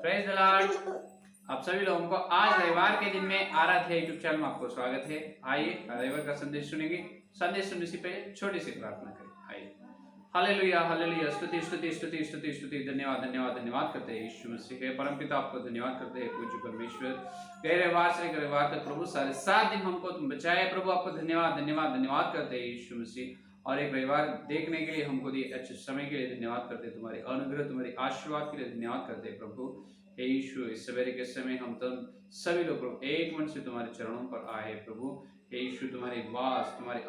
Praise the Lord. आप सभी लोगों को आज रविवार के दिन में आराध्या यूट्यूब चैनल में आपको स्वागत है। आइए रविवार का संदेश सुनेंगे। संदेश सुनने से पहले छोटी सी प्रार्थना करें। आइए। हालेलुया हालेलुया, स्तुति स्तुति स्तुति स्तुति स्तुति, धन्यवाद धन्यवाद धन्यवाद करते हैं यीशु मसीह के परम पिता, आपको धन्यवाद करते हैं पूज्य परमेश्वर। गए रविवार से रविवार तक प्रभु सारे 7 दिन हमको तुम बचाए प्रभु, आपको धन्यवाद धन्यवाद धन्यवाद करते हैं यीशु मसीह। और एक रविवार देखने के लिए हमको दिए अच्छे समय के लिए धन्यवाद करते हैं, तुम्हारे अनुग्रह तुम्हारे आशीर्वाद के लिए धन्यवाद करते हैं प्रभु। हे यीशु, इस सवेरे के समय हम तुम सभी लोग प्रभु एक मन से तुम्हारे चरणों पर आए प्रभु। हे यीशु, तुम्हारी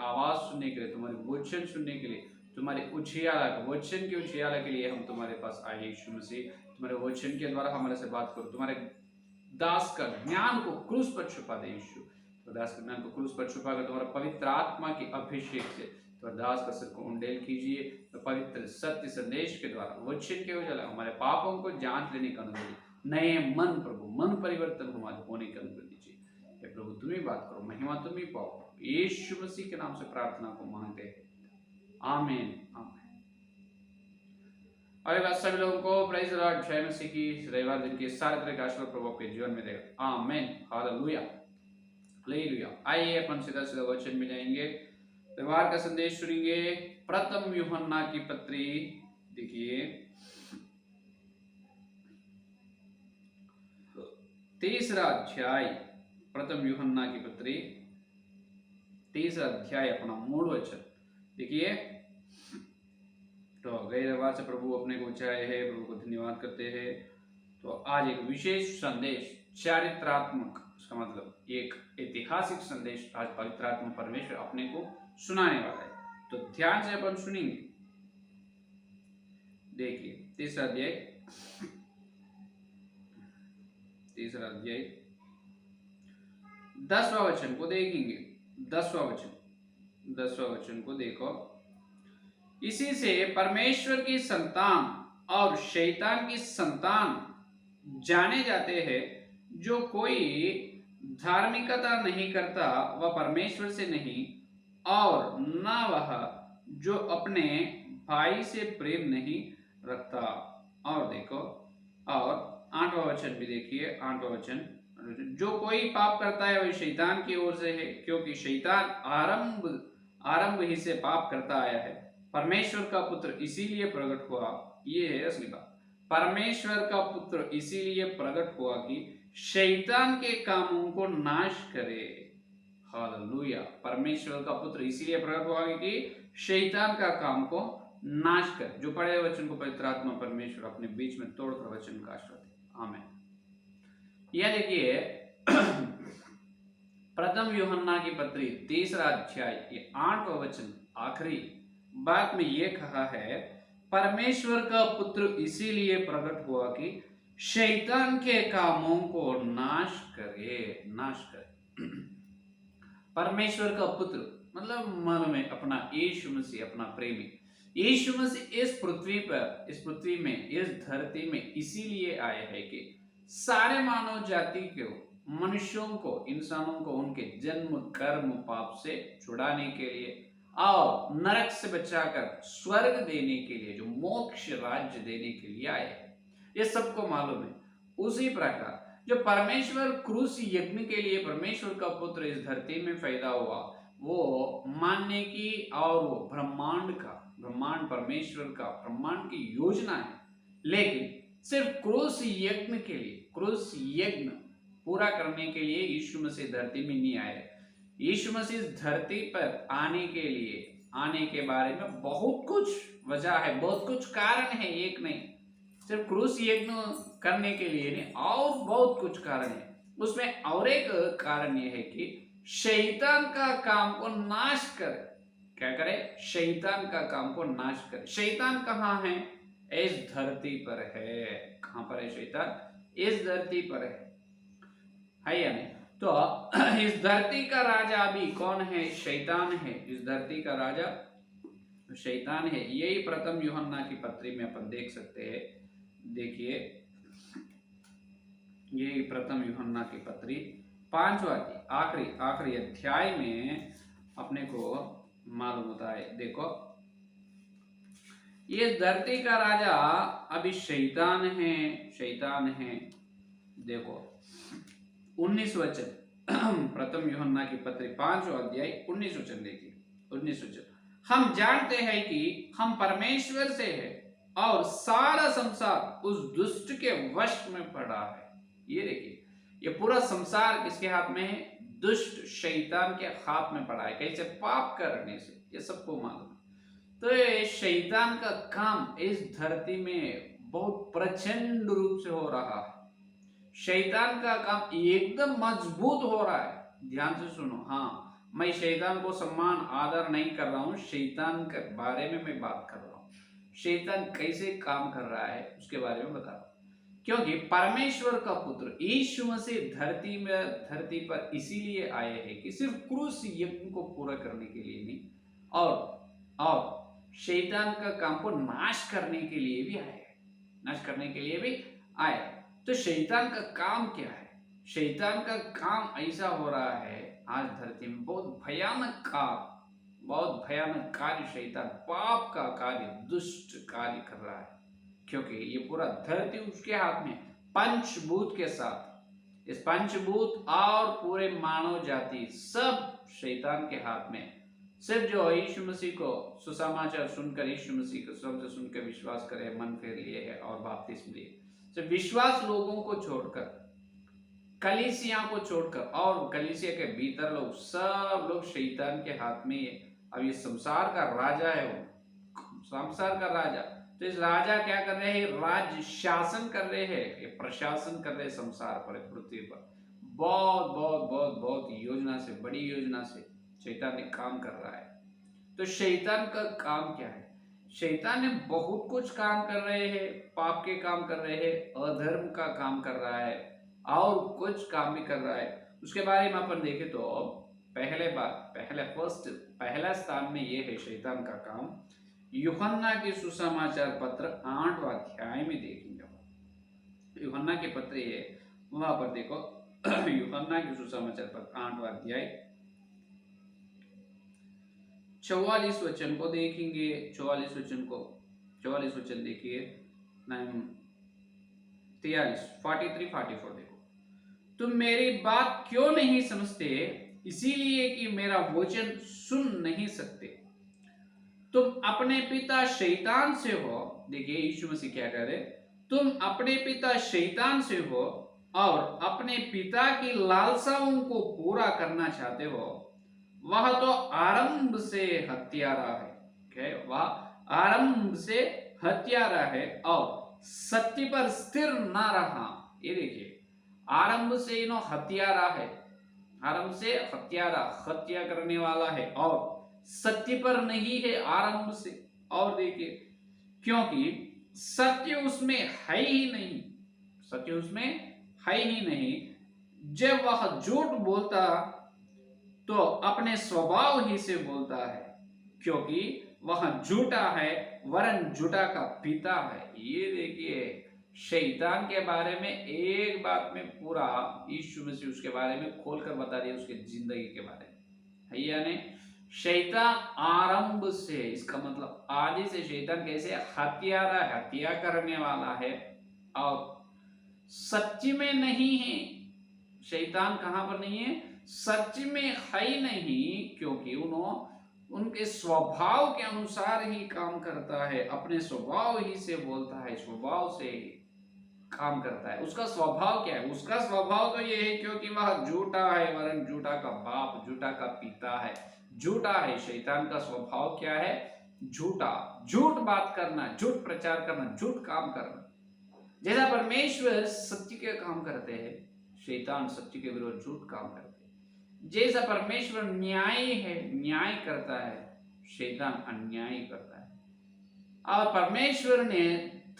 आवाज सुनने के लिए, तुम्हारे वचन सुनने के लिए, तुम्हारे वचन के उजियाला के लिए हम तुम्हारे पास आए यीशु मसीह। तुम्हारे वचन के द्वारा हमारे से बात करो, तुम्हारे दास का ज्ञान को क्रूस पर छुपा दे यीशु। तो दास का ज्ञान को क्रूस पर छुपा कर तुम्हारा पवित्र आत्मा के अभिषेक से तो दास का सिर को उंडेल कीजिए। तो पवित्र सत्य संदेश के द्वारा वचन के उजाला हमारे पापों को जांच लेने का अनुग्रह, नए मन प्रभु, मन परिवर्तन हमारे होने का अनुग्रह दीजिए। हे प्रभु, तुम ही बात करो, महिमा तुम ही पाओ। यीशु मसीह के नाम से प्रार्थना को मांगते हैं, आमीन आमीन। और बात सभी लोगों को प्रेज द लॉर्ड, जय मसीह की। रविवार दिन के सारे तरह का आशीर्वाद प्रभु के जीवन में देगा, आमीन हालेलुया हालेलुया। आइए अपन सीधा सीधा वचन में जाएंगे। रविवार का संदेश सुनेंगे। प्रथम यूहन्ना की पत्री, देखिए 3रा अध्याय, प्रथम यूहन्ना की पत्री 3रा अध्याय अपना मूल वचन देखिए। तो गए रविवार से प्रभु अपने को चाहे है, प्रभु को धन्यवाद करते हैं। तो आज एक विशेष संदेश, चारित्रात्मक, इसका मतलब एक ऐतिहासिक संदेश आज पवित्र आत्मा परमेश्वर अपने को सुनाने वाला है। तो ध्यान से अपन सुनेंगे। देखिए 3रा अध्याय 10वां वचन को देखेंगे। 10वां वचन को देखो। इसी से परमेश्वर की संतान और शैतान की संतान जाने जाते हैं। जो कोई धार्मिकता नहीं करता वह परमेश्वर से नहीं, और न वह जो अपने भाई से प्रेम नहीं रखता। और देखो, और 8वां वचन भी देखिए। 8वां वचन, जो कोई पाप करता है वह शैतान की ओर से है, क्योंकि शैतान आरंभ ही से पाप करता आया है। परमेश्वर का पुत्र इसीलिए प्रकट हुआ, ये है असली बात, परमेश्वर का पुत्र इसीलिए प्रकट हुआ कि शैतान के कामों को नाश करे। हालेलुया। परमेश्वर का पुत्र इसीलिए प्रकट हुआ कि शैतान का काम को नाश करे। जो पढ़े वचन को पवित्र आत्मा परमेश्वर अपने बीच में तोड़कर वचन का आशीर्वाद दे, आमीन। यह देखिए प्रथम यूहन्ना की पत्री 3रा अध्याय ये 8वां वचन आखिरी बात में यह कहा है, परमेश्वर का पुत्र इसीलिए प्रकट हुआ कि शैतान के कामों को नाश करे। परमेश्वर का पुत्र मतलब मालूम है अपना यीशु मसीह, अपना प्रेमी यीशु मसीह इस पृथ्वी में, इस धरती में इसीलिए आए हैं कि सारे मानव जाति को, मनुष्यों को, इंसानों को उनके जन्म कर्म पाप से छुड़ाने के लिए और नरक से बचाकर स्वर्ग देने के लिए, जो मोक्ष राज्य देने के लिए आए हैं, ये सबको मालूम है। उसी प्रकार जो परमेश्वर क्रूस यज्ञ के लिए परमेश्वर का पुत्र इस धरती में पैदा हुआ, वो मानने की, और वो ब्रह्मांड परमेश्वर का ब्रह्मांड की योजना है। लेकिन सिर्फ क्रूस यज्ञ के लिए, क्रूस यज्ञ पूरा करने के लिए यीशु मसीह धरती में नहीं आए। यीशु मसीह धरती पर आने के बारे में बहुत कुछ वजह है, बहुत कुछ कारण है, एक नहीं, सिर्फ क्रूस यज्ञ करने के लिए नहीं, और बहुत कुछ कारण है। उसमें और एक कारण यह है कि शैतान का काम को नाश करे। क्या करे? शैतान का काम को नाश करे। शैतान कहाँ है? इस धरती पर है। कहाँ पर है शैतान? इस धरती पर है या नहीं? तो इस धरती का राजा अभी कौन है? शैतान है। इस धरती का राजा शैतान है। यही प्रथम यूहन्ना की पत्री में अपन देख सकते हैं। देखिए यही प्रथम यूहन्ना की पत्री 5वां आखिरी अध्याय में अपने को मालूम होता है। देखो ये धरती का राजा अभी शैतान है, शैतान है। देखो 19 वचन प्रथम यूहन्ना की पत्री 5वां अध्याय 19 वचन देखिए। 19 वचन, हम जानते हैं कि हम परमेश्वर से है और सारा संसार उस दुष्ट के वश में पड़ा है। ये देखिए, ये पूरा संसार किसके हाथ में है? दुष्ट शैतान के हाथ में पड़ा है। कैसे? पाप करने से, ये सबको मालूम है। तो ये शैतान का काम इस धरती में बहुत प्रचंड रूप से हो रहा है। शैतान का काम एकदम मजबूत हो रहा है। ध्यान से सुनो। हाँ, मैं शैतान को सम्मान आदर नहीं कर रहा हूं, शैतान के बारे में मैं बात कर रहा हूं। शैतान कैसे काम कर रहा है उसके बारे में बता रहा हूं। क्योंकि परमेश्वर का पुत्र यीशु मसीह धरती पर इसीलिए आए हैं कि सिर्फ क्रूस यज्ञ को पूरा करने के लिए नहीं, और शैतान का काम को नाश करने के लिए भी आए हैं, नाश करने के लिए भी आए। तो शैतान का काम क्या है? शैतान का काम ऐसा हो रहा है आज धरती में, बहुत भयानक कार्य शैतान पाप का कार्य, दुष्ट कार्य कर रहा है। क्योंकि ये पूरा धरती उसके हाथ में, पंचभूत के साथ, इस पंचभूत और पूरे मानव जाति सब शैतान के हाथ में। सिर्फ जो यीशु मसीह को सुसमाचार सुनकर, यीशु मसीह को शब्द सुनकर विश्वास करे, मन फेर लिए है और बपतिस्म लिए, सिर्फ विश्वास लोगों को छोड़कर, कलीसिया को छोड़कर, और कलीसिया के भीतर लोग, सब लोग शैतान के हाथ में है। अब ये संसार का राजा है, वो संसार का राजा। तो इस राजा क्या कर रहे हैं? राज्य शासन कर रहे हैं, ये प्रशासन कर रहे हैं संसार पर, पृथ्वी पर। बहुत बहुत बहुत बहुत योजना से, बड़ी योजना से शैतान ने काम कर रहा है। तो शैतान का काम क्या है? शैतान ने बहुत कुछ काम कर रहे हैं, पाप के काम कर रहे हैं, अधर्म का काम कर रहा है, और कुछ काम भी कर रहा है। उसके बारे में अपन देखें तो पहला स्थान में ये है शैतान का काम। यूहन्ना के सुसमाचार पत्र 8वां अध्याय में देखेंगे। यूहन्ना के पत्र ये, वहां पर देखो यूहन्ना के सुसमाचार पत्र 8वां अध्याय 44 वचन को देखेंगे। 44 वचन देखिए, 43-44 देखो। तुम मेरी बात क्यों नहीं समझते? इसीलिए कि मेरा वचन सुन नहीं सकते। तुम अपने पिता शैतान से हो। देखिए यीशु मसीह क्या कह रहे? तुम अपने पिता शैतान से हो और अपने पिता की लालसाओं को पूरा करना चाहते हो। वह तो आरंभ से हत्यारा है, वह आरंभ से हत्यारा है और सत्य पर स्थिर ना रहा। ये देखिए, आरंभ से इनो हत्यारा है, आरंभ से हत्यारा, हत्या करने वाला है, और सत्य पर नहीं है आरंभ से। और देखिए, क्योंकि सत्य उसमें है ही नहीं, सत्य उसमें है ही नहीं। जब वह झूठ बोलता तो अपने स्वभाव ही से बोलता है, क्योंकि वह झूठा है, वरन झूठा का पिता है। ये देखिए, शैतान के बारे में एक बात में पूरा यीशु मसीह उसके बारे में खोलकर बता दिया, उसके जिंदगी के बारे में। यानी शैतान आरंभ से, इसका मतलब आदि से शैतान कैसे हत्यारा, हत्या करने वाला है, और सच्ची में नहीं है। शैतान कहां पर नहीं है? सच में है ही नहीं, क्योंकि उनके स्वभाव के अनुसार ही काम करता है, अपने स्वभाव ही से बोलता है, स्वभाव से काम करता है। उसका स्वभाव क्या है? उसका स्वभाव तो ये है क्योंकि वह झूठा है, वरन झूठा का बाप, झूठा का पिता है, झूठा है। शैतान का स्वभाव क्या है? झूठा, झूठ बात करना, झूठ प्रचार करना, झूठ काम करना। जैसा परमेश्वर सत्य के काम करते हैं, शैतान सत्य के विरोध झूठ काम करते हैं। जैसा परमेश्वर न्याय है, न्याय करता है, शैतान अन्याय करता है। और परमेश्वर ने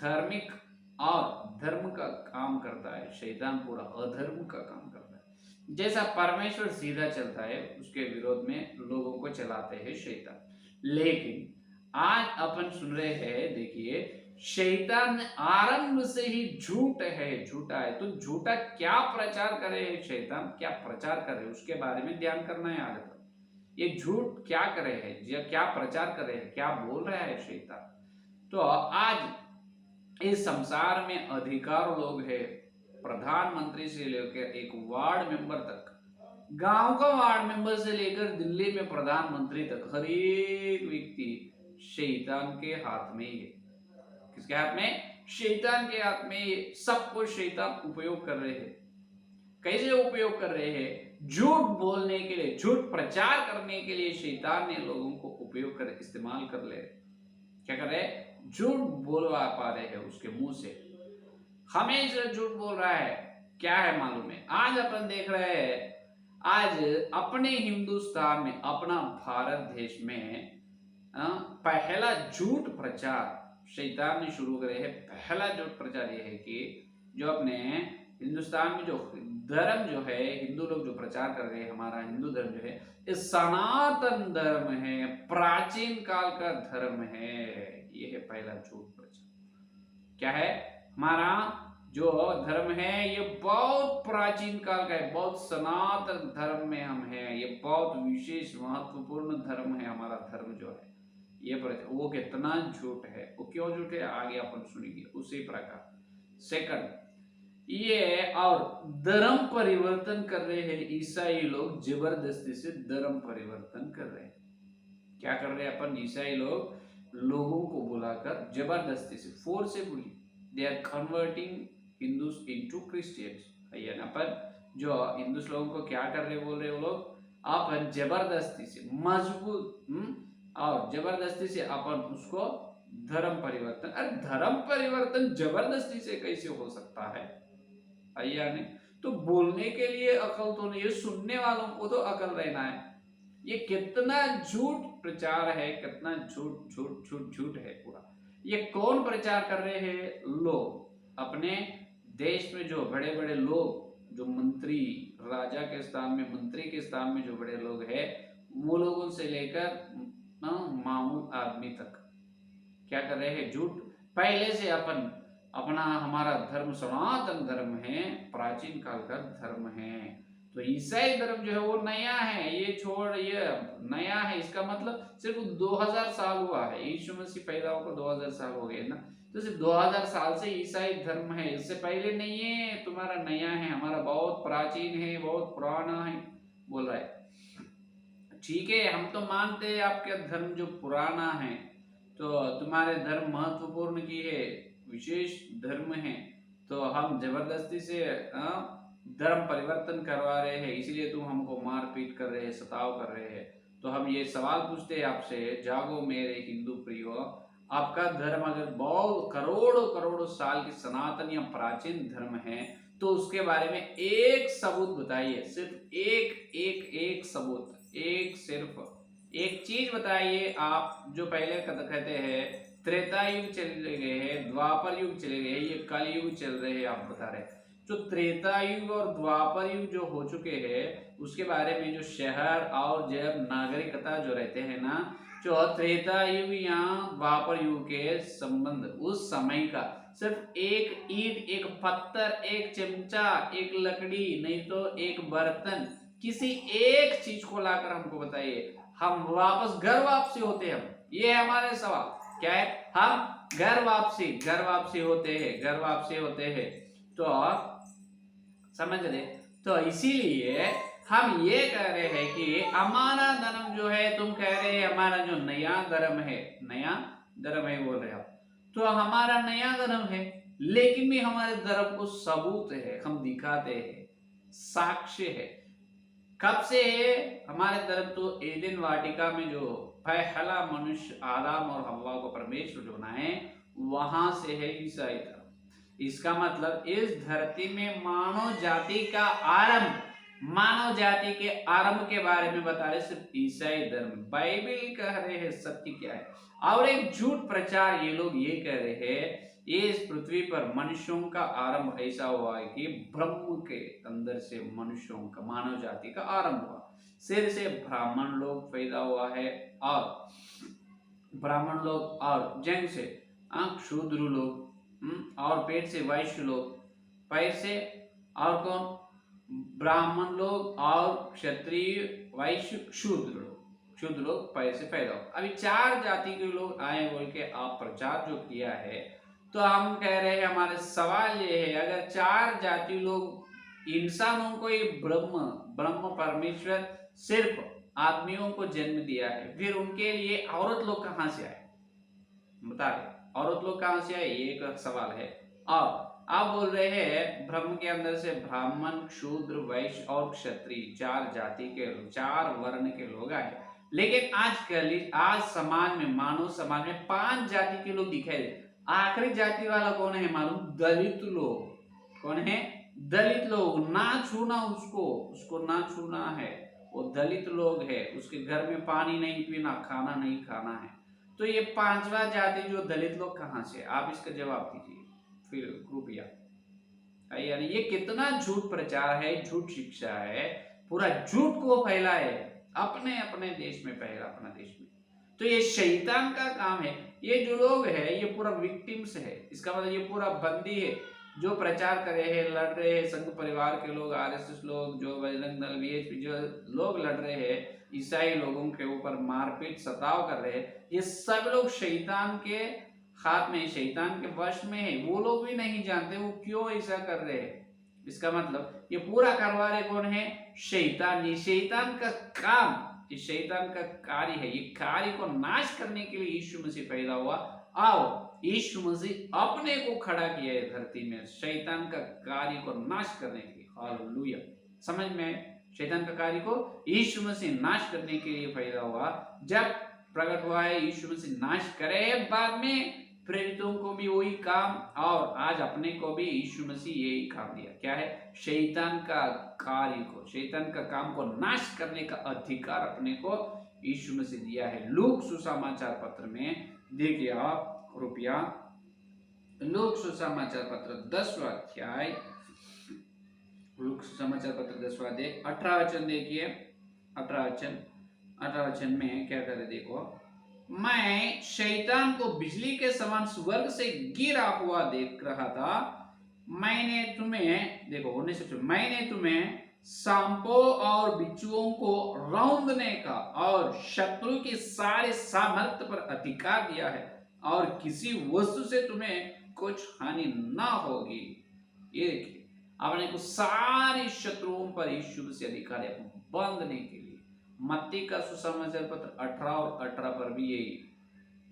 धार्मिक और धर्म का काम करता है, शैतान पूरा अधर्म का काम करता है। जैसा परमेश्वर सीधा चलता है, उसके विरोध में लोगों को चलाते हैं शैतान। लेकिन आज अपन सुन रहे हैं, देखिए, शैतान आरंभ से ही झूठ है, झूठा है। तो झूठा क्या प्रचार करे है शैतान, क्या प्रचार करे, उसके बारे में ध्यान करना है आज। ये झूठ क्या करे है, क्या प्रचार करे है, क्या बोल रहा है शैतान? तो आज इस संसार में अधिकार लोग है, प्रधानमंत्री से लेकर एक वार्ड मेंबर तक, गांव का वार्ड मेंबर से लेकर दिल्ली में प्रधानमंत्री तक, हर एक व्यक्ति शैतान के हाथ में ही है। किसके हाथ में? शैतान के हाथ में। सब कुछ शैतान उपयोग कर रहे हैं। कैसे उपयोग कर रहे हैं? झूठ बोलने के लिए, झूठ प्रचार करने के लिए शैतान ने लोगों को उपयोग कर, इस्तेमाल कर ले। क्या कर रहे हैं? झूठ बोलवा पा रहे हैं उसके मुंह से, हमेशा झूठ बोल रहा है। क्या है मालूम है? आज अपन देख रहे हैं, आज अपने हिंदुस्तान में, अपना भारत देश में पहला झूठ प्रचार शैतान ने शुरू करे है। पहला झूठ प्रचार यह है कि जो अपने हिंदुस्तान में जो धर्म जो है, हिंदू लोग जो प्रचार कर रहे हैं, हमारा हिंदू धर्म जो है ये सनातन धर्म है, प्राचीन काल का धर्म है। ये है पहला झूठ प्रचार। क्या है? हमारा जो धर्म है ये बहुत प्राचीन काल का है, बहुत सनातन धर्म में हम हैं, ये बहुत विशेष महत्वपूर्ण धर्म है हमारा धर्म जो है। ये वो कितना झूठ है, वो क्यों झूठ है आगे अपन सुनेंगे उसी प्रकार। सेकंड, ये और धर्म परिवर्तन कर रहे हैं ईसाई लोग, जबरदस्ती से धर्म परिवर्तन कर रहे हैं। क्या कर रहे हैं अपन? ईसाई लोग लोगों को बुलाकर जबरदस्ती से, forcibly they are converting Hindus into Christians. अपन जो हिंदूस लोगों को क्या कर रहे बोल रहे वो लोग, अपन जबरदस्ती से, मजबूत और जबरदस्ती से अपन उसको धर्म परिवर्तन। अरे धर्म परिवर्तन जबरदस्ती से कैसे हो सकता है? नहीं तो बोलने के लिए अकल तो नहीं है, सुनने वालों को तो अकल रहना है। ये कितना झूठ प्रचार है, कितना झूठ झूठ झूठ झूठ है पूरा। ये कौन प्रचार कर रहे हैं? लोग अपने देश में जो बड़े बड़े लोग, जो मंत्री, राजा के स्थान में, मंत्री के स्थान में जो बड़े लोग हैं, वो लोगों से लेकर मामूल आदमी तक क्या कर रहे हैं? झूठ। पहले से अपन अपना हमारा धर्म सनातन धर्म है, प्राचीन काल का धर्म है। तो ईसाई धर्म जो है वो नया है, ये छोड़, ये नया है। इसका मतलब सिर्फ 2000 साल हुआ है, यीशु मसीह पैदा होकर 2000 साल हो गए ना, तो सिर्फ 2000 साल से ईसाई धर्म है, इससे पहले नहीं है। तुम्हारा नया है, हमारा बहुत प्राचीन है, बहुत पुराना है बोल रहा है। ठीक है, हम तो मानते हैं आपका धर्म जो पुराना है, तो तुम्हारे धर्म महत्वपूर्ण की है, विशेष धर्म है, तो हम जबरदस्ती से धर्म परिवर्तन करवा रहे हैं, इसीलिए तुम हमको मारपीट कर रहे हैं, सताव कर रहे हैं। तो हम ये सवाल पूछते हैं आपसे, जागो मेरे हिंदू प्रियो, आपका धर्म अगर बहुत करोड़ों करोड़ों साल की सनातन या प्राचीन धर्म है, तो उसके बारे में एक सबूत बताइए। सिर्फ एक सबूत, सिर्फ एक चीज बताइए आप, जो पहले कहते हैं त्रेता युग चले गए हैं, द्वापर युग चले गए, ये कलयुग चल रहे हैं, आप बता रहे। जो त्रेता युग और द्वापर युग जो हो चुके हैं, उसके बारे में जो शहर और जब नागरिकता जो रहते हैं ना, जो त्रेता युग या द्वापर युग के संबंध, उस समय का सिर्फ एक ईंट, एक पत्थर, एक चमचा, एक लकड़ी, नहीं तो एक बर्तन, किसी एक चीज को लाकर हमको बताइए, हम वापस घर वापसी होते हैं। ये है हमारे सवाल। क्या है? हम घर वापसी होते हैं। तो समझ रहे? तो इसीलिए हम ये कह रहे हैं कि हमारा धर्म जो है, तुम कह रहे हैं हमारा जो नया धर्म है बोल रहे आप, तो हमारा नया धर्म है, लेकिन भी हमारे धर्म को सबूत है, हम दिखाते हैं, साक्ष्य है। कब से है हमारे धर्म? तो एदेन वाटिका में जो पहला मनुष्य आदम और हव्वा को परमेश्वर जो बनाए, वहां से है ईसाई धर्म। इसका मतलब इस धरती में मानव जाति का आरंभ, मानव जाति के आरंभ के बारे में बता रहे सिर्फ ईसाई धर्म। बाइबल कह रहे हैं सत्य क्या है, और एक झूठ प्रचार ये लोग ये कह रहे हैं, ये इस पृथ्वी पर मनुष्यों का आरंभ ऐसा हुआ है कि ब्रह्म के अंदर से मनुष्यों का, मानव जाति का आरंभ हुआ। सिर से ब्राह्मण लोग पैदा हुआ है, और ब्राह्मण लोग, और जंग से शूद्र लोग, और पेट से वैश्य लोग, पैर से और कौन? ब्राह्मण लोग, और क्षत्रिय, वैश्य, शूद्र लोग। शुद्ध लोग पैसे पैदा हो। अभी 4 जाति के लोग आए बोल के आप प्रचार जो किया है, तो हम कह रहे हैं, हमारे सवाल ये है, अगर 4 जाति लोग इंसानों को ये ब्रह्म परमेश्वर सिर्फ आदमियों को जन्म दिया है, फिर उनके लिए औरत लोग कहाँ से आए? बता रहे, औरत लोग कहाँ से आए, ये एक सवाल है। और आप बोल रहे हैं ब्रह्म के अंदर से ब्राह्मण, शूद्र, वैश्य और क्षत्रिय 4 जाति के 4 वर्ण के लोग आए, लेकिन आज समाज में, मानव समाज में 5 जाति के लोग दिखाई दे। आखिरी जाति वाला कौन है मालूम? दलित लोग। कौन है? दलित लोग। ना छूना उसको ना छूना है, वो दलित लोग है। उसके घर में पानी नहीं पीना, खाना नहीं खाना है। तो ये 5वां जाति जो दलित लोग कहाँ से? आप इसका जवाब दीजिए फिर कृपया। यानी ये कितना झूठ प्रचार है, झूठ शिक्षा है, पूरा झूठ को फैलाए अपने अपने देश में, पहला अपना देश में। तो ये शैतान का काम है। ये जो लोग है ये पूरा विक्टिम्स है। इसका मतलब ये पूरा बंदी है जो प्रचार कर रहे हैं, लड़ रहे हैं, संघ परिवार के लोग, आरएसएस लोग, जो बजरंग दल, वीएचपी जो लोग लड़ रहे हैं, ईसाई लोगों के ऊपर मारपीट सताव कर रहे हैं, ये सब लोग शैतान के हाथ में, शैतान के वश में है। वो लोग भी नहीं जानते वो क्यों ऐसा कर रहे हैं। इसका मतलब ये पूरा करवा रहे कौन है? शैतान। ये शैतान का काम, ये शैतान का कार्य है। ये कार्य को नाश करने के लिए यीशु मसीह पैदा हुआ। आओ, यीशु मसीह अपने को खड़ा किया है धरती में शैतान का कार्य को नाश करने के लिए। हालेलुया। समझ में? शैतान का कार्य को यीशु मसीह नाश करने के लिए पैदा हुआ। जब प्रकट हुआ है, यीशु मसीह नाश करे, बाद में प्रेरितों को भी वही काम, और आज अपने को भी यीशु मसीह यही काम दिया। क्या है? शैतान का कार्य को, शैतान का काम को नाश करने का अधिकार अपने को यीशु मसीह दिया है। लूक सुसमाचार पत्र में देखिए आप कृपया, लूक सुसमाचार पत्र 10वां अध्याय, लूक सुसमाचार पत्र 10वां अध्याय 18 वचन देखिए। 18 वचन में क्या करे देखो। मैं शैतान को बिजली के समान स्वर्ग से गिरा हुआ देख रहा था। मैंने तुम्हें, देखो 19, मैंने तुम्हें सांपों और बिच्छुओं को रौंदने का और शत्रु के सारे सामर्थ्य पर अधिकार दिया है, और किसी वस्तु से तुम्हें कुछ हानि ना होगी। ये देखिए, आपने को सारे शत्रुओं पर यीशु से अधिकार है बांधने के लिए। मत्ती का सुसमाचार पत्र 18 और 18 पर भी यही,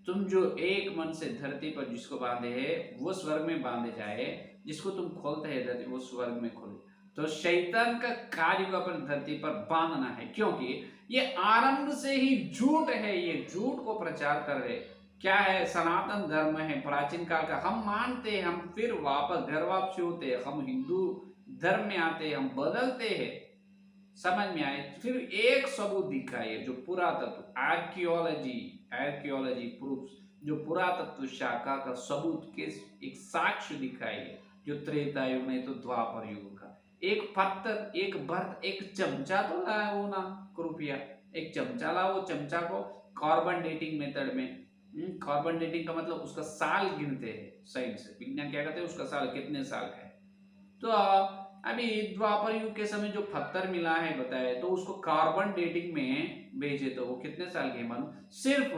तुम जो एक मन से धरती पर जिसको बांधे है वो स्वर्ग में बांधे जाए, जिसको तुम खोलते है धरती वो स्वर्ग में खोले। तो शैतान का कार्य को अपन धरती पर बांधना है, क्योंकि ये आरंभ से ही झूठ है। ये झूठ को प्रचार कर रहे। क्या है? सनातन धर्म है, प्राचीन काल का। हम मानते हैं, हम फिर वापस घर वापसी होते हैं, हम हिंदू धर्म में आते हैं, हम बदलते हैं। समझ में आए? फिर एक सबूत दिखाइए जो पुरातत्व, आर्कियोलॉजी प्रूफ्स, जो पुरातत्व शाखा का सबूत के एक साक्ष्य दिखाइए, जो त्रेता युग नहीं तो द्वापर युग का। एक पत्थर, एक बर्त, एक चमचा तो लाया वो ना कृपया, एक चमचा ला। वो चमचा को कार्बन डेटिंग मेथड में, कार्बन डेटिंग का मतलब उसका साल गिनते हैं साइंस से, विज्ञान क्या कहते हैं, उसका साल कितने साल का है। तो अभी द्वापर युग के समय जो पत्थर मिला है बताया, तो उसको कार्बन डेटिंग में भेजे तो वो कितने साल के मालूम? सिर्फ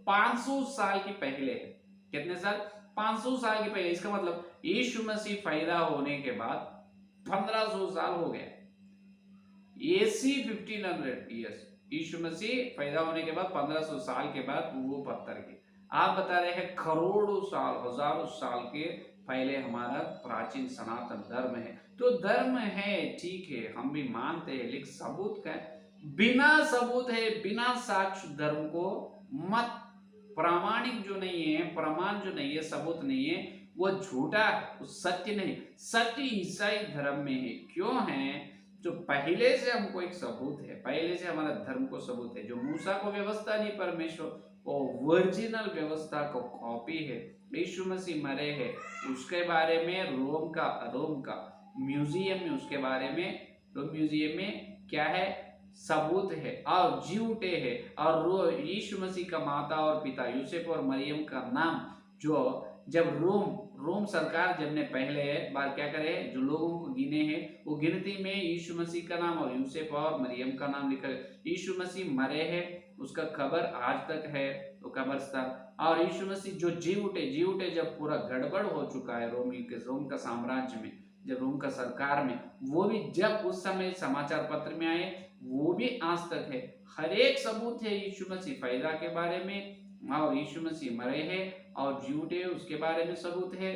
500 साल के पहले है। कितने साल? 500 साल के पहले। इसका मतलब यीशु मसीह पैदा होने के बाद 1500 साल हो गया। AC 1500 years. यीशु मसीह पैदा होने के बाद 1500 साल के बाद वो पत्थर के, आप बता रहे हैं करोड़ों साल, हजारों साल के पहले हमारा प्राचीन सनातन धर्म है। तो धर्म है, ठीक है, हम भी मानते हैं, लेकिन सबूत का बिना सबूत है, बिना साक्ष्य धर्म को मत। प्रामाणिक जो नहीं है, प्रमाण जो नहीं है, सबूत नहीं है, वो झूठा है, वो सत्य नहीं। सत्य ईसाई धर्म में है। क्यों है? जो पहले से हमको एक सबूत है, पहले से हमारा धर्म को सबूत है। जो मूसा को व्यवस्था दी परमेश्वर, वो ओरिजिनल व्यवस्था को कॉपी है। यीशु मसीह मरे हैं, उसके बारे में रोम का म्यूजियम में, उसके बारे में रोम म्यूजियम में क्या है? सबूत है, और जी उठे है। और यीशु मसीह का माता और पिता यूसुफ और मरियम का नाम, जो जब रोम सरकार जब ने पहले बार क्या करे, जो लोगों को गिने हैं, वो गिनती में यीशु मसीह का नाम और यूसुफ और मरियम का नाम लिखा है। यीशु मसीह मरे हैं, उसका खबर आज तक है, वो कब्रिस्तान। और यीशु मसीह जो जी उठे जब पूरा गड़बड़ हो चुका है रोम का साम्राज्य में, जब रोम का सरकार में, वो भी जब उस समय समाचार पत्र में आए, वो भी आज तक है। हर एक सबूत है यीशु मसीह पैदा के बारे में, और यीशु मसीह मरे हैं और जी उठे उसके बारे में सबूत है।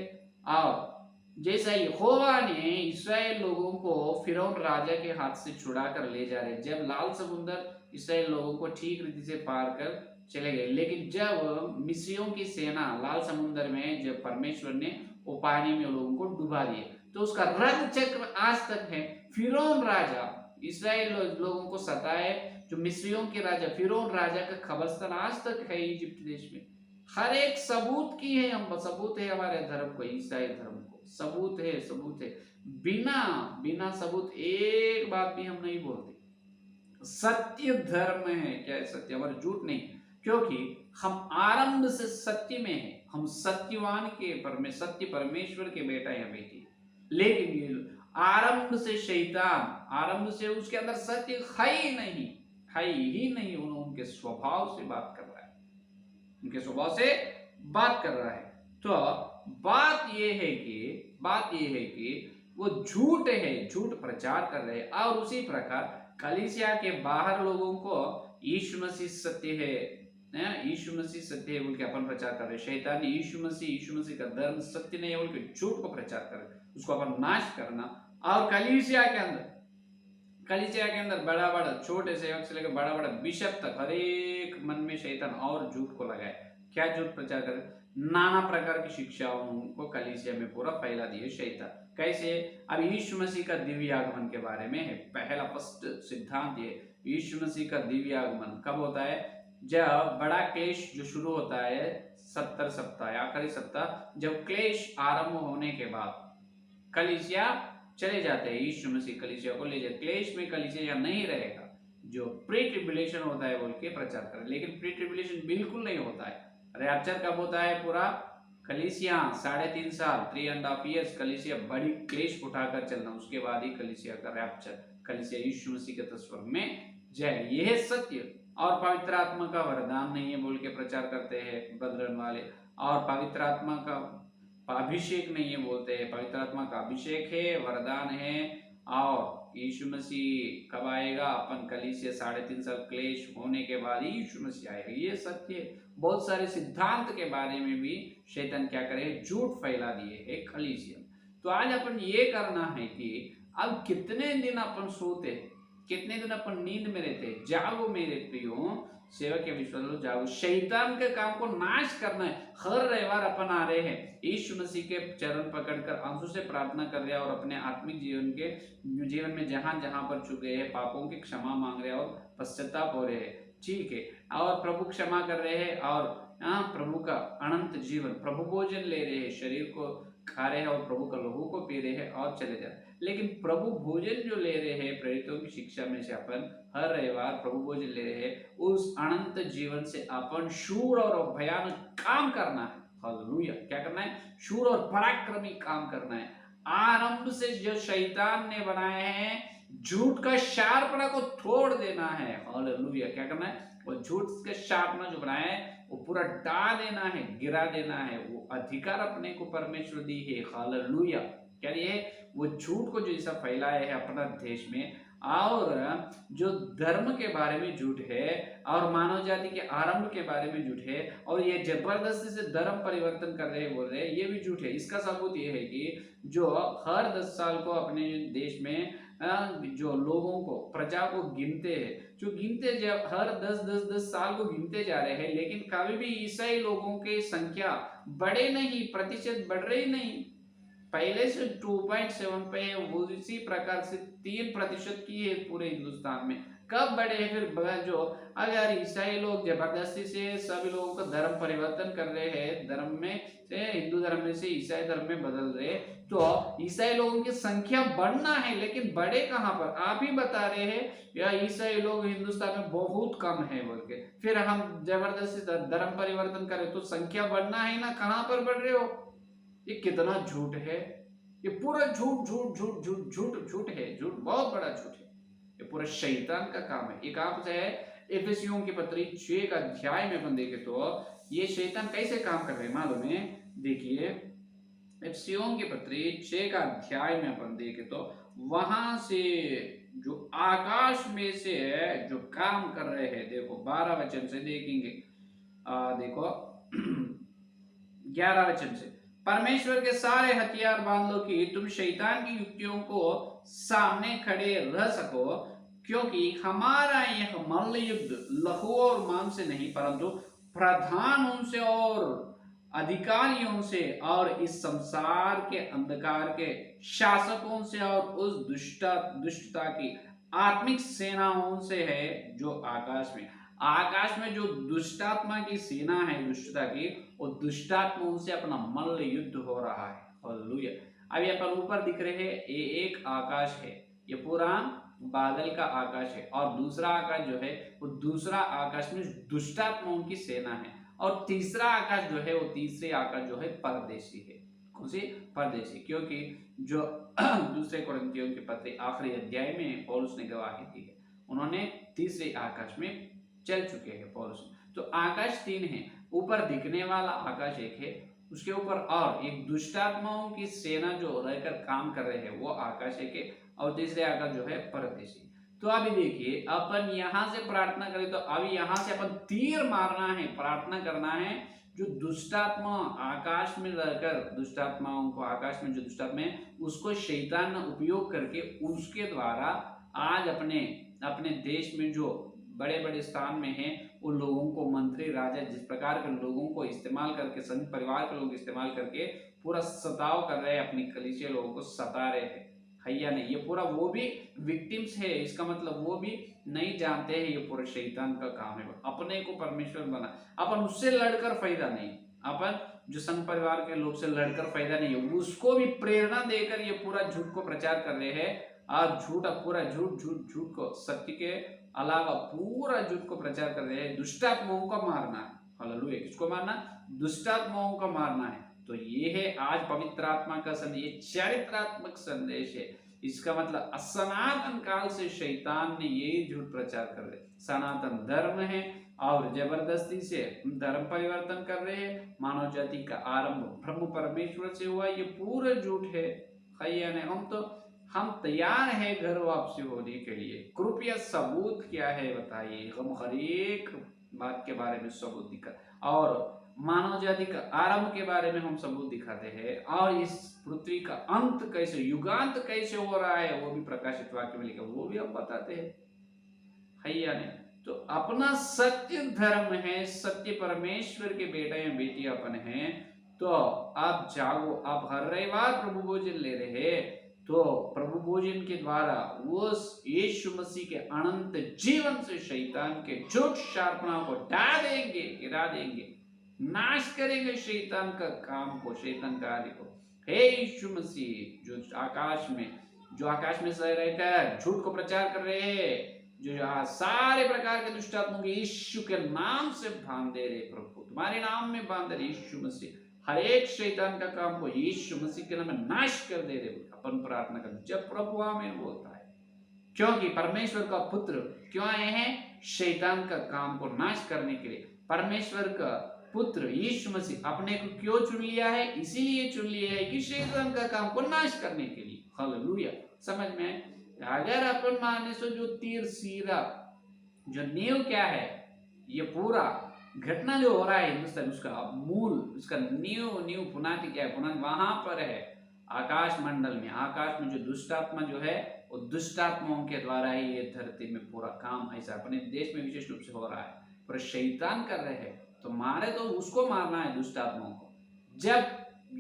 और जैसा यहोवा ने इस्राएल लोगों को फिरौन राजा के हाथ से छुड़ा कर ले जा रहे, जब लाल समुद्र इस्राएल लोगों को ठीक रीति से पार कर चले गए, लेकिन जब मिस्रियों की सेना लाल समुद्र में, जब परमेश्वर ने वो पानी में लोगों को डुबा दिए, तो उसका रंग चक्र आज तक है। फिरौन राजा इस्राएल लोगों को सताए, जो मिस्रियों के राजा फिरौन राजा का कब्रिस्तान आज तक है इजिप्ट देश में। हर एक सबूत की है, हम सबूत है हमारे धर्म को, ईसाई धर्म को सबूत है। बिना सबूत एक बात भी हम नहीं बोलते। सत्य धर्म है, क्या है सत्य, हमारा झूठ नहीं, क्योंकि हम आरंभ से सत्य में हैं, हम सत्यवान के सत्य परमेश्वर के बेटा या बेटी। लेकिन ये आरंभ से शैतान, आरंभ से उसके अंदर सत्य है ही नहीं, उनके स्वभाव से बात कर रहा है, उनके स्वभाव से बात कर रहा है। तो बात यह है कि वो झूठ प्रचार कर रहे हैं। और उसी प्रकार कलीसिया के बाहर लोगों को यीशु मसीह सत्य है, यीशु मसीह सत्य है बोल के अपन प्रचार कर रहे। शैतान ने यीशु मसीह का धर्म सत्य नहीं है बोल के झूठ को प्रचार कर रहे, उसको अपन नाश करना। और कलीसिया के अंदर बड़ा छोटे सेवक से लेकर बड़ा बिशप तक हर एक मन में शैतान और झूठ को लगाए। क्या झूठ प्रचार कर, नाना प्रकार की शिक्षाओं को कलीसिया में पूरा फैला दिए शैतान। कैसे? अब यीशु मसीह का दिव्य आगमन के बारे में है। पहला फर्स्ट सिद्धांत ये, यीशु मसीह का दिव्य आगमन कब होता है? जब बड़ा क्लेश जो शुरू होता है 70 सप्ताह, आखिरी सप्ताह, जब क्लेश आरंभ होने के बाद कलीसिया चले जाते हैं, यीशु मसीह कलीसिया को ले जाते। क्लेश में कलीसिया नहीं रहेगा, जो प्री ट्रिब्युलेशन होता है बोल के प्रचार करें। लेकिन प्री ट्रिब्युलेशन बिल्कुल नहीं होता है। रैप्चर कब होता है? पूरा कलीसिया 3.5 साल, 3.5 years कलीसिया बड़ी क्लेश उठाकर चलना, उसके बाद ही कलीसिया का रैप्चर, कलीसिया यीशु मसीह के तस्वर में जाए। यह सत्य। और पवित्र आत्मा का वरदान नहीं है बोल के प्रचार करते हैं बदलन वाले, और पवित्र आत्मा का अभिषेक नहीं है बोलते हैं। पवित्र आत्मा का अभिषेक है, वरदान है। और यीशु मसीह कब आएगा? अपन कलीसिया 3.5 साल क्लेश होने के बाद ही यीशु मसीह आएगा। ये सत्य है। बहुत सारे सिद्धांत के बारे में भी शैतान क्या करे, झूठ फैला दिए है कलीसिया। तो आज अपन ये करना है कि अब कितने दिन अपन सोते, कितने दिन अपन नींद में रहते। जागो मेरे प्रियो सेवक के विश्वास, जागो। शैतान के काम को नाश करना है। हर रविवार अपन आ रहे हैं, यीशु मसीह के चरण पकड़कर आंसू से प्रार्थना कर रहे हैं, और अपने आत्मिक जीवन में जहां जहां पर चुके हैं पापों की क्षमा मांग रहे हैं और पश्चाताप हो रहे हैं। ठीक है, और प्रभु क्षमा कर रहे हैं, और प्रभु का अनंत जीवन, प्रभु भोजन ले रहे हैं, शरीर को खा रहे हैं और प्रभु का लहू को पी रहे हैं और चले जा रहे हैं। लेकिन प्रभु भोजन जो ले रहे हैं प्रेरितों की शिक्षा में से, अपन हर रविवार प्रभु भोजन ले रहे हैं, उस अनंत जीवन से अपन शूर और भयानक काम करना है। हालेलुया। क्या करना है? शूर और पराक्रमी काम करना है। आरंभ से जो शैतान ने बनाए हैं झूठ का शार्पना को तोड़ देना है। हालेलुया। क्या करना है? वो झूठ का शार्पना जो बनाया है वो पूरा डाल देना है, गिरा देना है। वो अधिकार अपने को परमेश्वर दी है। हालेलुया। क्या ये? वो झूठ को जैसा फैलाया है अपना देश में, और जो धर्म के बारे में झूठ है, और मानव जाति के आरंभ के बारे में झूठ है, और ये जबरदस्ती से धर्म परिवर्तन कर रहे बोल रहे, ये भी झूठ है। इसका सबूत ये है कि जो हर 10 साल को अपने देश में जो लोगों को, प्रजा को गिनते हैं, जो गिनते जब हर 10 साल को गिनते जा रहे हैं, लेकिन कभी भी ईसाई लोगों की संख्या बढ़े नहीं, प्रतिशत बढ़ रही नहीं। पहले से 2.7 पे है, वो इसी प्रकार से 3% की है पूरे हिंदुस्तान में। कब बढ़े हैं? फिर जो अगर ईसाई लोग जबरदस्ती से सभी लोगों का धर्म परिवर्तन कर रहे हैं, धर्म में से हिंदू धर्म में से ईसाई धर्म में बदल रहे, तो ईसाई लोगों की संख्या बढ़ना है, लेकिन बढ़े कहाँ पर? आप ही बता रहे हैं या ईसाई लोग हिंदुस्तान में बहुत कम है बोल के, फिर हम जबरदस्ती धर्म परिवर्तन करें तो संख्या बढ़ना है ना, कहाँ पर बढ़ रहे हो? ये कितना झूठ है। ये पूरा झूठ है, झूठ बहुत बड़ा झूठ है। ये पूरा शैतान का काम है। ये काम से है, इफिसियों की पत्री 6 का अध्याय में अपन देखे तो ये शैतान कैसे काम कर रहे हैं मालूम है। देखिए इफिसियों की पत्री 6 का अध्याय में अपन देखे तो वहां से जो आकाश में से है जो काम कर रहे हैं, देखो 12 वचन से देखेंगे। देखो 11 वचन से, परमेश्वर के सारे हथियार बांध लो कि तुम शैतान की युक्तियों को सामने खड़े रह सको, क्योंकि हमारा यह मल्ल युद्ध लहू और मांस से नहीं परंतु प्रधानों से और अधिकारियों से और इस संसार के अंधकार के शासकों से और उस दुष्टता की आत्मिक सेनाओं से है जो आकाश में जो दुष्टात्मा की सेना है दुष्टता की, वो दुष्टात्माओं से अपना मल्ल युद्ध हो रहा है। हालेलुया। अभी अपन ऊपर दिख रहे हैं ये एक आकाश है, ये पूरा बादल का आकाश है, और दूसरा आकाश जो है वो दूसरा आकाश में दुष्टात्माओं की सेना है, और तीसरा आकाश जो है वो तीसरे आकाश जो है परदेशी है। कौन सी? परदेशी। क्योंकि जो दूसरे कोरिन्थियों के पत्र आखिरी अध्याय में पौलुस ने गवाही दी है, उन्होंने तीसरे आकाश में चल चुके हैं पौलुस। तो आकाश 3 है, ऊपर दिखने वाला आकाश एक है, उसके ऊपर और एक दुष्टात्माओं की सेना जो रहकर काम कर रहे हैं वो आकाश एक है, और तीसरे आकाश जो है परदेशी। तो अभी देखिए अपन यहां से प्रार्थना करें तो अभी यहां से अपन तीर मारना है, प्रार्थना करना है जो दुष्टात्मा आकाश में रहकर दुष्टात्माओं को, आकाश में जो दुष्टात्मा है उसको शैतान ने उपयोग करके उसके द्वारा आज अपने देश में जो बड़े बड़े स्थान में हैं उन लोगों को, मंत्री राजा जिस प्रकार के लोगों को इस्तेमाल करके, संघ परिवार के लोग इस्तेमाल करके पूरा सताव कर रहे हैं, अपनी कलीसिया लोगों को सता रहे हैं। है या नहीं? ये पूरा वो भी विक्टिम्स है, इसका मतलब वो भी नहीं जानते हैं ये पूरा शैतान का काम है। अपने को परमेश्वर बना, अपन उससे लड़कर फायदा नहीं, अपन जो संघ परिवार के लोग से लड़कर फायदा नहीं है, उसको भी प्रेरणा देकर ये पूरा झूठ को प्रचार कर रहे हैं। और पूरा झूठ को, सत्य के अलावा पूरा झूठ को प्रचार कर रहे हैं। दुष्टात्माओं को मारना है। हालेलुया। किसको मारना? दुष्टात्माओं को मारना है। तो ये है आज पवित्र आत्मा का संदेश, चारित्रात्मक संदेश है। इसका मतलब सनातन काल से शैतान ने यही झूठ प्रचार कर रहे, सनातन धर्म है और जबरदस्ती से धर्म परिवर्तन कर रहे हैं। मानव जाति का आरंभ ब्रह्म परमेश्वर से हुआ, ये पूरा झूठ है। हम तैयार हैं घर वापसी होने के लिए। कृपया सबूत क्या है बताइए। हम हर एक बात के बारे में सबूत दिखा, और मानव जाति का आरंभ के बारे में हम सबूत दिखाते हैं, और इस पृथ्वी का अंत कैसे, युगांत कैसे हो रहा है वो भी प्रकाशित वाक्य में लिखा, वो भी हम बताते हैं। है या नहीं? तो अपना सत्य धर्म है, सत्य परमेश्वर के बेटा या बेटी अपन है। तो आप जागो, आप हर रविवार प्रभु भोजन ले रहे हैं, तो प्रभु भोजन के द्वारा उस यीशु मसीह के अनंत जीवन से शैतान के झूठ शार्पणा को गिरा देंगे, नाश करेंगे शैतान का काम को, शैतान कार्य को। हे यीशु मसीह जो आकाश में सह रहकर झूठ को प्रचार कर रहे हैं, जो सारे प्रकार के दुष्टात्माओं के यीशु के नाम से बांध दे रहे प्रभु, तुम्हारे नाम में बांध दे यीशु मसीह, हर एक शैतान का काम को यीशु मसीह के नाम में नाश कर दे रहे। अपन प्रार्थना कर जब प्रभु आमीन बोलता है, क्योंकि परमेश्वर का पुत्र क्यों आए हैं? शैतान का काम को नाश करने के लिए। परमेश्वर का पुत्र यीशु मसीह अपने को क्यों चुन लिया है? इसीलिए चुन लिया है कि शैतान का काम को नाश करने के लिए। हालेलुया। समझ में? अगर अपन माने सो जो तीर सीरा जो नींव क्या है, ये पूरा घटना जो हो रहा है हिंदुस्तान, उसका मूल, उसका नींव पुनाति क्या है? पुनाति वहां पर है आकाश मंडल में। आकाश में जो दुष्टात्मा जो है वो दुष्टात्माओं के द्वारा ही ये धरती में पूरा काम ऐसा अपने देश में विशेष रूप से हो रहा है। पर शैतान कर रहे हैं तो मारे तो उसको मारना है दुष्टात्माओं को। जब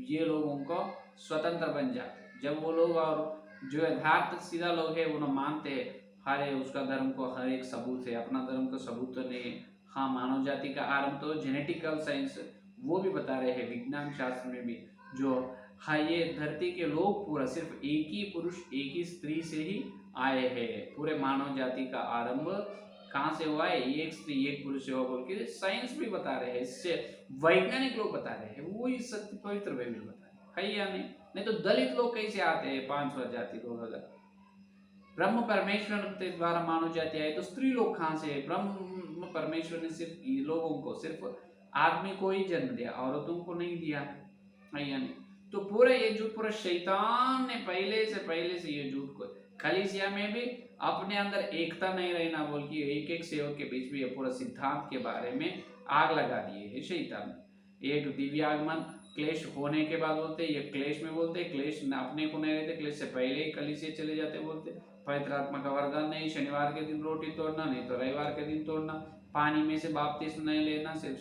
ये लोगों को स्वतंत्र बन जाते, जब वो लोग और जो यथार्थ सीधा लोग है उन्हें मानते हैं, हरे उसका धर्म को हर एक सबूत है, अपना धर्म का सबूत तो नहीं। हाँ, मानव जाति का आरंभ तो जेनेटिकल साइंस वो भी बता रहे हैं, विज्ञान शास्त्र में भी जो हाँ ये धरती के लोग पूरा सिर्फ एक ही पुरुष एक ही स्त्री से ही आए हैं। पूरे मानव जाति का आरंभ कहाँ से हुआ है? एक स्त्री एक पुरुष से हुआ बोल के साइंस भी बता रहे हैं, इससे वैज्ञानिक लोग बता रहे हैं, वो इस सत्य पवित्र बाइबल बता रहे हैं। या नहीं तो दलित लोग कैसे आते हैं? 500 जाति लोग अगर ब्रह्म परमेश्वर के द्वारा मानव जाति आए तो स्त्री लोग कहाँ से? ब्रह्म परमेश्वर ने सिर्फ ये लोगों को, सिर्फ आदमी को ही जन्म दिया, औरतों को नहीं दिया है या नहीं। तो पूरा ये झूठ पूरा शैतान ने पहले से ये झूठ को कलीसिया में भी अपने अंदर एकता नहीं रहना बोल के एक एक सेवक के बीच में ये पूरा सिद्धांत के बारे में आग लगा दिए है शैतान ने। एक दिव्यागमन क्लेश होने के बाद बोलते, ये क्लेश में बोलते, क्लेश अपने को नहीं रहते, क्लेश से पहले ही कलीसिया चले जाते बोलते, पवित्र आत्मा का वरदान नहीं, शनिवार के दिन रोटी तोड़ना, नहीं तो रविवार के दिन तोड़ना, पानी में से बपतिस्मा नहीं लेना, सिर्फ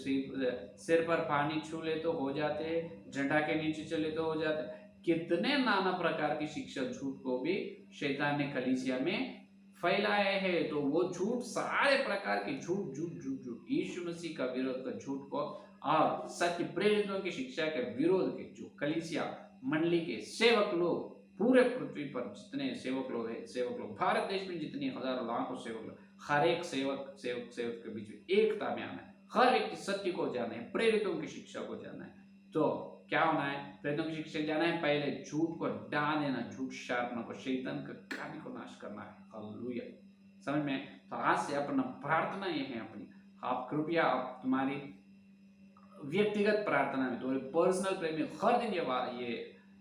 सिर पर पानी छू ले तो हो जाते हैं, झंडा के नीचे चले तो हो जाते हैं। कितने नाना प्रकार की शिक्षा झूठ को भी शैतान ने कलीसिया में फैलाए हैं। तो वो झूठ, सारे प्रकार के झूठ झूठ झूठ झूठ, यीशु मसीह का विरोध का झूठ को और सत्य प्रेरितों की शिक्षा के विरोध के जो कलीसिया मंडली के सेवक लोग, पूरे पृथ्वी पर जितने सेवक लोग हैं, भारत देश में जितने हजारों लाखों सेवक लोग, हर एक सेवक के बीच में एकता में आना है, हर व्यक्ति सत्य को जाना है, प्रेरितों की शिक्षा को जाना है। तो क्या होना है, प्रेरितों की शिक्षा जाना है, पहले झूठ को डाल देना, झूठ शार्पना को, शैतान का कार्य को नाश करना है। हालेलुया, समझ में। तो आज से अपना प्रार्थना ये है अपनी, आप कृपया आप तुम्हारी व्यक्तिगत प्रार्थना में, तुम्हारे पर्सनल प्रेम में हर दिन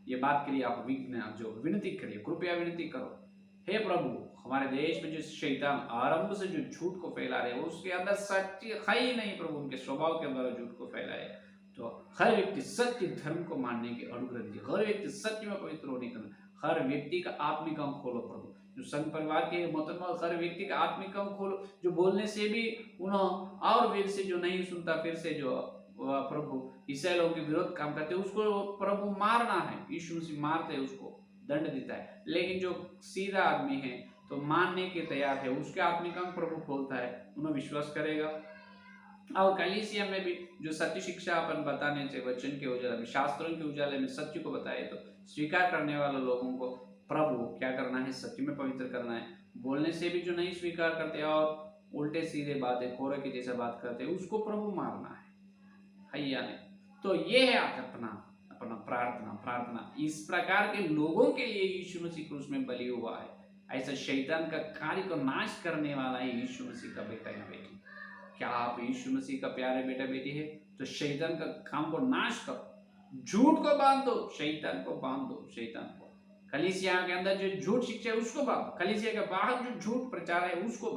ये बात के लिए आप विनती करिए, कृपया विनती करो, हे प्रभु, हमारे देश में जो शैतान आरंभ से जो झूठ को फैला रहे हैं, उसके अंदर सत्य है ही नहीं प्रभु, उनके स्वभाव के अंदर झूठ को फैलाए। तो हर व्यक्ति सत्य धर्म को मानने की अनुग्रह दीजिए, हर व्यक्ति सत्य में पवित्र होने का, हर व्यक्ति का आत्मिक अंग खोलो प्रभु, जो संघ परिवार के मतलब हर व्यक्ति का आत्मिक अंग खोलो, जो बोलने से भी उन्होंने और वीर से जो नहीं सुनता, फिर से जो प्रभु ईसाई लोगों के विरोध काम करते, उसको प्रभु मारना है, यीशु मसीह मारते हैं, उसको दंड देता है। लेकिन जो सीधा आदमी है तो मानने के तैयार है, उसके आत्मिक अंग प्रभु खोलता है, उन्हें विश्वास करेगा। और कलीसिया में भी जो सत्य शिक्षा अपन बताने से, वचन के उजाले में, शास्त्रों के उजाले में सत्य को बताए, तो स्वीकार करने वाले लोगों को प्रभु क्या करना है, सत्य में पवित्र करना है। बोलने से भी जो नहीं स्वीकार करते और उल्टे सीधे बातें, कोरे के जैसा बात करते, उसको प्रभु मारना है या नहीं। तो ये है आज अपना प्रार्थना इस प्रकार के लोगों के लिए यीशु मसीह क्रूस में बलि हुआ है। ऐसा शैतान का कार्य को नाश करने वाला है यीशु मसीह का बेटा या बेटी। क्या आप यीशु मसीह का प्यारे बेटा बेटी है? तो शैतान का काम को नाश करो, झूठ को बांध दो, शैतान को बांध दो, शैतान को। कलीसिया के अंदर जो झूठ शिक्षा है उसको बांध, कलीसिया के बाहर जो झूठ प्रचार है उसको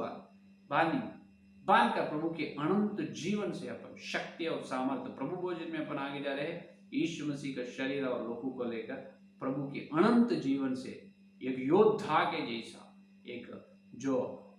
बांध कर प्रभु के अनंत जीवन से अपन शक्ति और सामर्थ्य, प्रभु भोजन में अपन आगे जा रहे हैं, यीशु मसीह का शरीर और लोहू को लेकर प्रभु के अनंत जीवन से एक योद्धा के जैसा, एक जो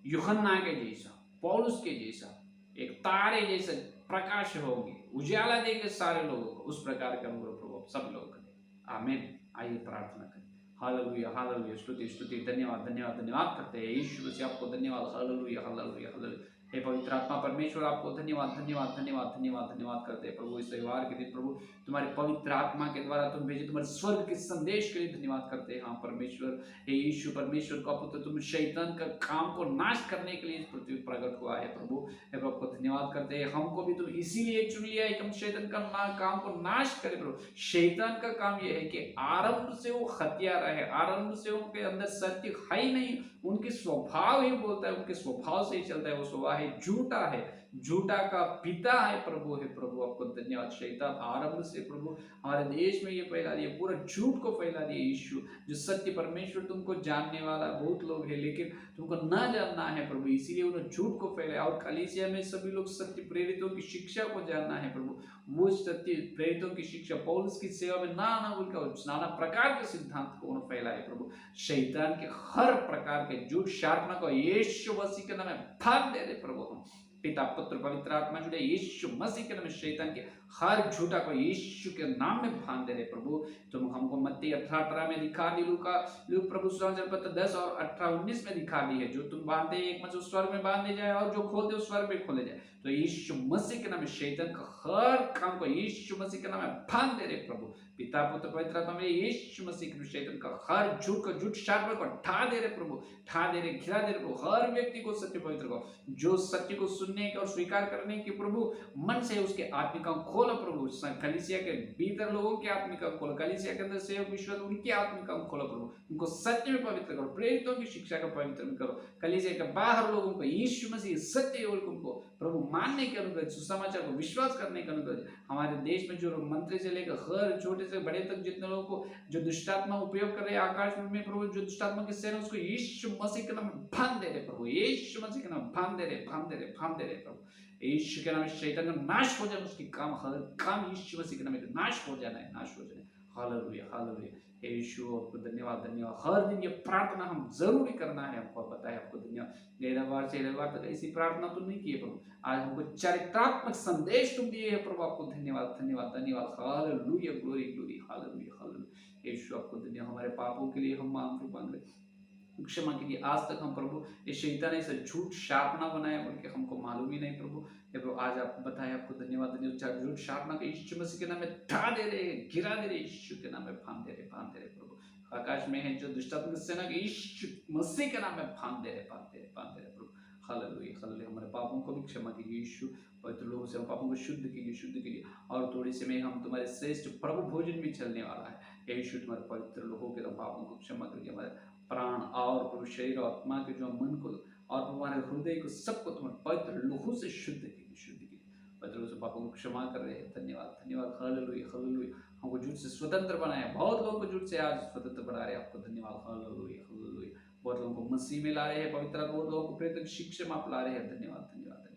यूहन्ना के जैसा, पौलुस के जैसा, एक तारे जैसे प्रकाश होंगे, उजाला देंगे सारे लोगों को, उस प्रकार का अनुग्रह प्रभु सब लोग करें। आमीन। आइए प्रार्थना करें। हालेलुया हालेलुया, स्तुति स्तुति, धन्यवाद धन्यवाद धन्यवाद करते हैं यीशु मसीह, आपको धन्यवाद। Hallelujah hallelujah hallelujah. हे पवित्र आत्मा परमेश्वर, आपको धन्यवाद धन्यवाद धन्यवाद धन्यवाद धन्यवाद करते हैं प्रभु। इस रविवार के दिन प्रभु तुम्हारे पवित्र आत्मा के द्वारा तुम भेजे तुम्हारे स्वर्ग के संदेश के लिए धन्यवाद करते हैं। हाँ परमेश्वर, हे यीशु परमेश्वर का पुत्र, तुम शैतान का काम को नाश करने के लिए इस पृथ्वी प्रकट हुआ है प्रभु। हे प्रभु को धन्यवाद करते हैं, हमको भी तुम इसीलिए चुन लिया है कि हम शैतान का काम को नाश करें प्रभु। शैतान का काम यह है कि आरंभ से वो हत्यारा है, आरंभ से उनके अंदर सत्य है ही नहीं, उनके स्वभाव ही बोलता है, उनके स्वभाव से ही चलता है, वो स्वभाव है झूठा है, झूठा का पिता है प्रभु। है प्रभु, आपको धन्यवाद। शैतान आरंभ से प्रभु हमारे देश में ये फैला दिया, पूरा झूठ को फैला दिया यीशु। जो सत्य परमेश्वर तुमको जानने वाला बहुत लोग है, लेकिन तुमको न जानना है प्रभु, इसीलिए उन्होंने झूठ को फैलाया। और कलीसिया में सभी लोग सत्य प्रेरितों की शिक्षा को जानना है प्रभु, वो सत्य प्रेरितों की शिक्षा पौलुस की सेवा में नाना प्रकार के सिद्धांत को उन्होंने फैलाए प्रभु। शैतान के हर प्रकार के झूठ शार्पना को यीशु मसीह के नाम में भाग दे दे प्रभु। पिता पुत्र पवित्र आत्मा जुड़े यीशु मसीह के नाम में शैतान के हर झूठा को यीशु के नाम में भाग दे रहे प्रभु। तुम हमको मत्ती 18:18 में दिखा दी, लूक प्रभु सुसमाचार पत्र 10 और 18-19 में दिखा दी है। जो तुम बांधते एक मत स्वर्ग में बांधे जाए और जो खोलते हो स्वर्ग में खोले जाए। तो यीशु मसीह के नाम में शैतान का हर काम को यीशु मसीह के नाम में भाग दे रहे प्रभु। पिता पुत्र पवित्र आत्मा में यीशु मसीह के शैतान का हर झूठ शार्पण को ढा दे रहे प्रभु, ढा दे रहे, घिरा दे रहे प्रभु। हर व्यक्ति को सत्य पवित्र को, जो सत्य को सुनने के और स्वीकार करने के प्रभु मन से उसके आत्मिका खोलो प्रभु। कलीसिया के भीतर लोगों के आत्मिका खोलो, कलीसिया के अंदर सेवक विश्वास उनके आत्मिका खोलो प्रभु, उनको सत्य में पवित्र करो, प्रेरितों की शिक्षा का पवित्र करो। कलीसिया के बाहर लोगों को यीशु मसीह सत्य उनको प्रभु मानने के अनुग्रह, सुसमाचार को विश्वास करने के अनुग्रह। हमारे देश में जो मंत्री से लेकर हर छोटे से बड़े तक जितने लोगों को जो दुष्टात्मा उपयोग कर रहे हैं आकाश में प्रभु, जो दुष्टात्मा की सेना उसको यीशु मसीह के नाम में बांध दे रहे प्रभु, यीशु मसीह के नाम में बांध दे रहे प्रभु। यीशु के नाम में शैतान का नाश हो जाना, उसकी काम हर काम यीशु मसीह के नाम में नाश हो जाना है, नाश हो जाना है। Hallelujah hallelujah. यीशु आपको धन्यवाद धन्यवाद। हर दिन ये प्रार्थना हम जरूरी करना है, हमको पता है, आपको धन्यवाद। रविवार से रविवार तक ऐसी प्रार्थना तो नहीं की है प्रभु, आज हमको चारित्रात्मक संदेश तुम दिए है प्रभु, आपको धन्यवाद धन्यवाद धन्यवाद। Hallelujah glory glory hallelujah hallelujah. यीशु आपको धन्यवाद। हमारे पापों के लिए हम मांग रहे क्षमा कीजिए। आज तक हम प्रभु ये शैतान ने इसे झूठ शापना बनाया बोल के हमको मालूम ही नहीं प्रभु, ये प्रभु आज आप बताए, आपको धन्यवाद धन्यवाद। झूठ शापना के यीशु मसीह के नाम में ढा दे रहे, गिरा दे रहे, यीशु के नाम में फांद दे रहे प्रभु। आकाश में है जो दुष्टात्मा की सेना के यीशु मसीह के नाम में फांद दे रहे प्रभु। Hallelujah hallelujah. हमारे पापों को भी क्षमा कीजिए यीशु, पवित्र लोगों से हम पापों को शुद्ध कीजिए। और थोड़ी से में हम तुम्हारे श्रेष्ठ प्रभु भोजन भी चलने वाला है यीशु, तुम्हारे पवित्र लोगों के पापों को क्षमा करिए। हमारे प्राण और प्रभु शरीर और आत्मा के जो मन को और हमारे हृदय को सबको तुम्हारे पवित्र लोगों से शुद्ध कीजिए। पवित्र लोगों से पापों को क्षमा कर रहे हैं, धन्यवाद धन्यवाद। Hallelujah hallelujah. हमको झूठ से स्वतंत्र बनाया, बहुत लोगों को झूठ से आज स्वतंत्र बना रहे हैं, आपको धन्यवाद। Hallelujah hallelujah. बहुत लोगों को मसीह में ला रहे हैं, पवित्र बहुत लोगों को प्रेरित शिक्षा में आप ला रहे हैं, धन्यवाद धन्यवाद।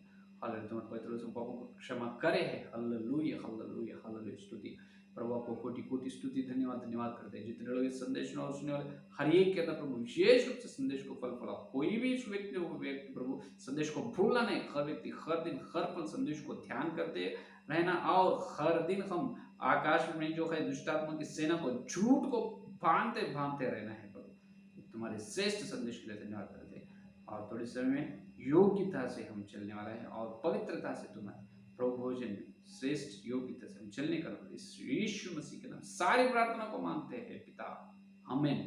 हालेलुया। तुम्हारे पवित्र लोगों से पापों को क्षमा करे है। Hallelujah hallelujah hallelujah. स्तुति प्रभु, आपको कोटि कोटि स्तुति धन्यवाद धन्यवाद करते हैं। जितने लोग इस संदेश में और सुनने वाले हर एक के अंदर प्रभु विशेष रूप से संदेश को फल फला, कोई भी इस व्यक्ति प्रभु संदेश को भूलना नहीं, हर व्यक्ति हर दिन हर पल संदेश को ध्यान करते रहना, और हर दिन हम आकाश में जो है दुष्टात्मा की सेना को झूठ को बांधते रहना है प्रभु। तुम्हारे श्रेष्ठ संदेश के लिए धन्यवाद करते हैं, और थोड़े समय में योग्यता से हम चलने वाला है और पवित्रता से तुम्हारे प्रभु भोजन में श्रेष्ठ योग्यता से हम चलने का इस यीशु मसीह के नाम सारी प्रार्थना को मांगते हैं पिता, आमीन।